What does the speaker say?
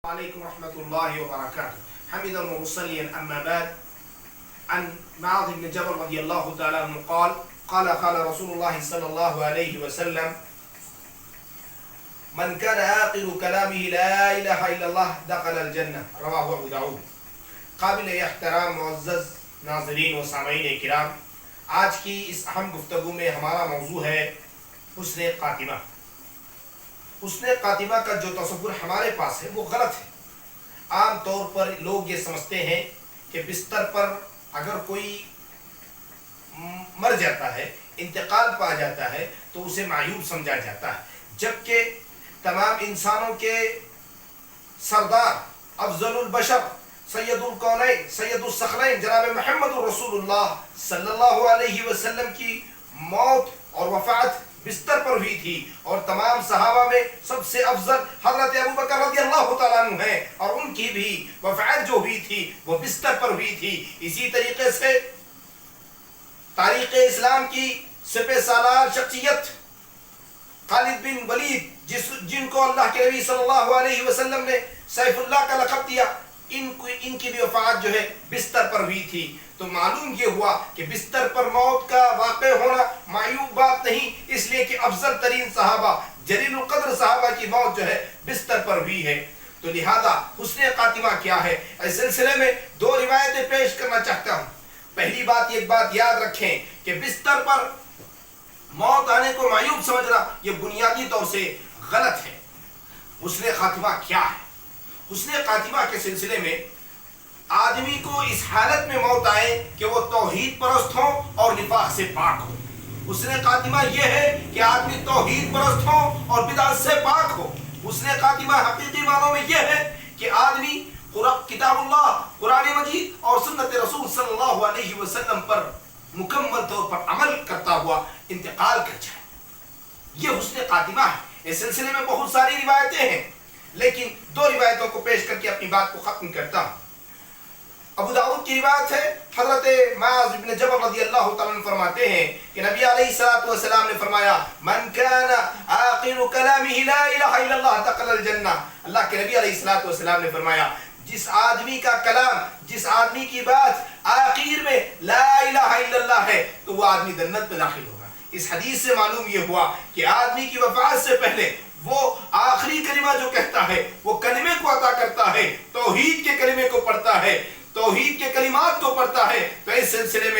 عليكم ورحمة الله وبركاته. حمدا ومصليا أما بعد. عن معاذ بن جبل رضي الله تعالى عنه قال رسول الله صلى الله عليه وسلم: من كان آخر كلامه لا إله إلا الله دخل الجنة. رواه ابو داؤد. قابل احترام معزز ناظرین و سامعین کرام، آج کی اس اہم گفتگو میں ہمارا موضوع ہے حسن خاتمہ۔ حسن خاتمہ کا جو تصور ہمارے پاس ہے وہ غلط ہے۔ عام طور پر لوگ یہ سمجھتے ہیں کہ بستر پر اگر کوئی مر جاتا ہے، انتقال پا جاتا ہے تو اسے معیوب سمجھا جاتا ہے، جبکہ تمام انسانوں کے سردار، افضل البشر، سید الکونین، سید الثقلین جناب محمد رسول اللہ صلی اللہ علیہ وسلم کی موت اور وفات بستر پر ہوئی تھی، اور تمام صحابہ میں سب سے افضل حضرت ابوبکر رضی اللہ تعالیٰ عنہ ہیں، اور ان کی بھی وفات جو ہوئی تھی وہ بستر پر ہوئی تھی۔ اسی طریقے سے تاریخ اسلام کی سپہ سالار شخصیت خالد بن ولید، جن کو اللہ کے نبی صلی اللہ علیہ وسلم نے سیف اللہ کا لقب دیا، ان کی بھی وفات جو ہے بستر پر ہوئی تھی۔ تو معلوم یہ ہوا کہ بستر پر موت کا واقع ہونا معیوب بات نہیں، اس لیے کہ افضل ترین صحابہ، جلیل القدر صحابہ کی موت جو ہے بستر پر ہوئی ہے۔ تو لہذا حسن خاتمہ کیا ہے، اس سلسلے میں دو روایتیں پیش کرنا چاہتا ہوں۔ پہلی بات، ایک بات یاد رکھیں کہ بستر پر موت آنے کو معیوب سمجھنا یہ بنیادی طور سے غلط ہے۔ حسن خاتمہ کیا ہے؟ حسن خاتمہ کے سلسلے میں آدمی کو اس حالت میں موت آئے کہ وہ توحید پرست ہو اور نفاق سے پاک ہو۔ حسن خاتمہ یہ ہے کہ آدمی توحید پرست ہو اور بدعت سے پاک ہو۔ حسن خاتمہ حقیقی معنوں میں یہ ہے کہ آدمی کتاب اللہ، قرآن مجید اور سنت رسول صلی اللہ علیہ وسلم پر مکمل طور پر عمل کرتا ہوا انتقال کر جائے۔ یہ حسن خاتمہ ہے۔ اس سلسلے میں بہت ساری روایتیں ہیں، لیکن دو روایتوں کو پیش کر کے اپنی بات کو ختم کرتا ہوں۔ ابو داؤد کی روایت ہے، حضرت معاذ بن جبل رضی اللہ تعالیٰ عنہ فرماتے ہیں کہ نبی علیہ الصلوۃ والسلام نے فرمایا: من كان آخر كلامه لا الہ الا اللہ دخل الجنہ۔ اللہ کے نبی علیہ الصلوۃ والسلام نے فرمایا جس آدمی کا کلام، جس آدمی کی بات آخر میں لا الہ الا اللہ ہے تو وہ آدمی جنت میں داخل ہوگا۔ اس حدیث سے معلوم یہ ہوا کہ آدمی کی وفات سے پہلے وہ آخری کلمہ جو کہتا ہے وہ کلمے کو عطا کرتا ہے، توحید کے کلمے کو پڑھتا ہے، توحید کے کلمات کو پڑھتا ہے۔ تو اس سلسلے میں